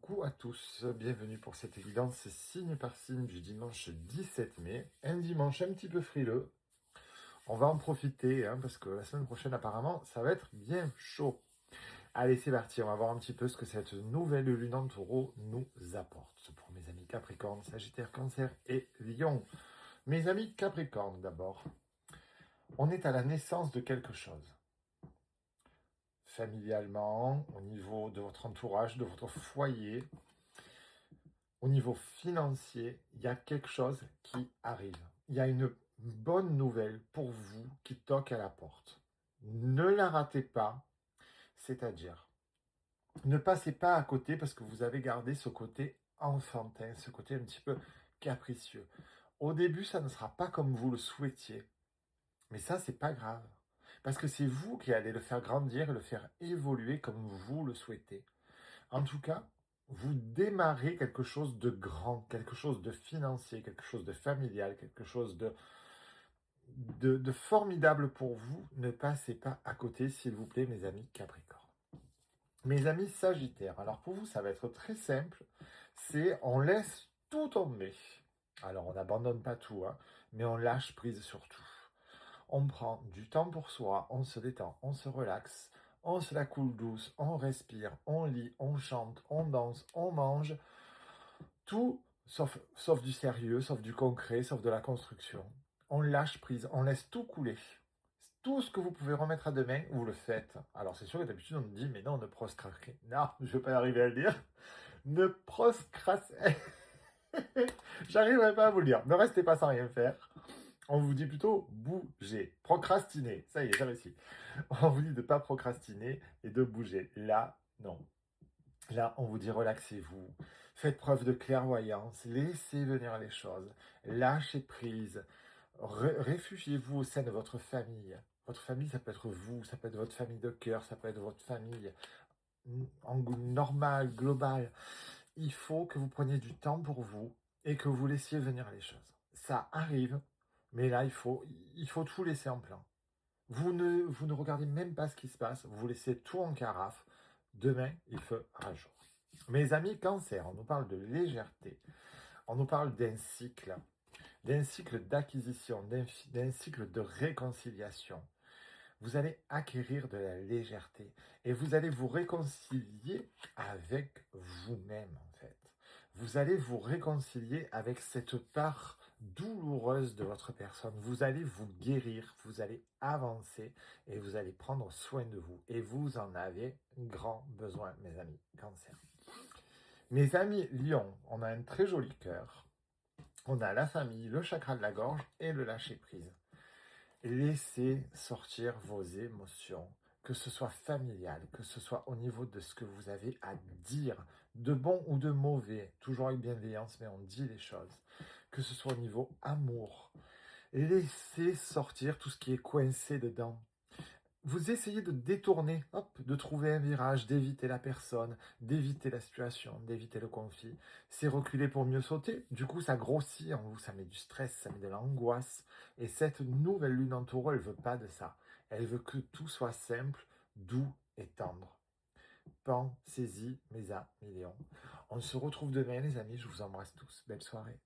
Coucou à tous, bienvenue pour cette évidence signe par signe du dimanche 17 mai. Un dimanche un petit peu frileux. On va en profiter parce que la semaine prochaine apparemment ça va être bien chaud. Allez, c'est parti, on va voir un petit peu ce que cette nouvelle lune en taureau nous apporte. Pour mes amis Capricorne, Sagittaire, Cancer et Lion. Mes amis Capricorne d'abord. On est à la naissance de quelque chose. Familialement, au niveau de votre entourage, de votre foyer, au niveau financier, il y a quelque chose qui arrive. Il y a une bonne nouvelle pour vous qui toque à la porte. Ne la ratez pas, c'est-à-dire, ne passez pas à côté parce que vous avez gardé ce côté enfantin, ce côté un petit peu capricieux. Au début, ça ne sera pas comme vous le souhaitiez, mais ça, c'est pas grave. Parce que c'est vous qui allez le faire grandir et le faire évoluer comme vous le souhaitez. En tout cas, vous démarrez quelque chose de grand, quelque chose de financier, quelque chose de familial, quelque chose de formidable pour vous. Ne passez pas à côté, s'il vous plaît, mes amis Capricorne. Mes amis Sagittaires, alors pour vous, ça va être très simple. C'est on laisse tout tomber. Alors, on n'abandonne pas tout, mais on lâche prise sur tout. On prend du temps pour soi, on se détend, on se relaxe, on se la coule douce, on respire, on lit, on chante, on danse, on mange. Tout sauf du sérieux, sauf du concret, sauf de la construction. On lâche prise, on laisse tout couler. Tout ce que vous pouvez remettre à demain, vous le faites. Alors c'est sûr que d'habitude on me dit, mais non, ne procrastinez. Non, je ne vais pas arriver à le dire. Ne procrastinez. J'arriverai pas à vous le dire. Ne restez pas sans rien faire. On vous dit plutôt bouger, procrastiner. Ça y est, j'ai réussi. On vous dit de ne pas procrastiner et de bouger. Là, non. Là, on vous dit relaxez-vous, faites preuve de clairvoyance, laissez venir les choses, lâchez prise, réfugiez-vous au sein de votre famille. Votre famille, ça peut être vous, ça peut être votre famille de cœur, ça peut être votre famille normale, globale. Il faut que vous preniez du temps pour vous et que vous laissiez venir les choses. Ça arrive, mais là, il faut tout laisser en plan. Vous ne regardez même pas ce qui se passe, vous laissez tout en carafe. Demain, il fera jour. Mes amis Cancer, on nous parle de légèreté, on nous parle d'un cycle d'acquisition, d'un cycle de réconciliation. Vous allez acquérir de la légèreté et vous allez vous réconcilier avec vous-même en fait. Vous allez vous réconcilier avec cette part douloureuse de votre personne. Vous allez vous guérir, vous allez avancer et vous allez prendre soin de vous. Et vous en avez grand besoin, mes amis Cancer. Mes amis Lion, on a un très joli cœur. On a la famille, le chakra de la gorge et le lâcher-prise. Laissez sortir vos émotions, que ce soit familial, que ce soit au niveau de ce que vous avez à dire, de bon ou de mauvais, toujours avec bienveillance, mais on dit les choses, que ce soit au niveau amour. Laissez sortir tout ce qui est coincé dedans. Vous essayez de détourner, de trouver un virage, d'éviter la personne, d'éviter la situation, d'éviter le conflit. C'est reculer pour mieux sauter. Du coup, ça grossit en vous, ça met du stress, ça met de l'angoisse. Et cette nouvelle lune en taureau, elle veut pas de ça. Elle veut que tout soit simple, doux et tendre. Pensez-y, mes amis, Lions. On se retrouve demain, les amis. Je vous embrasse tous. Belle soirée.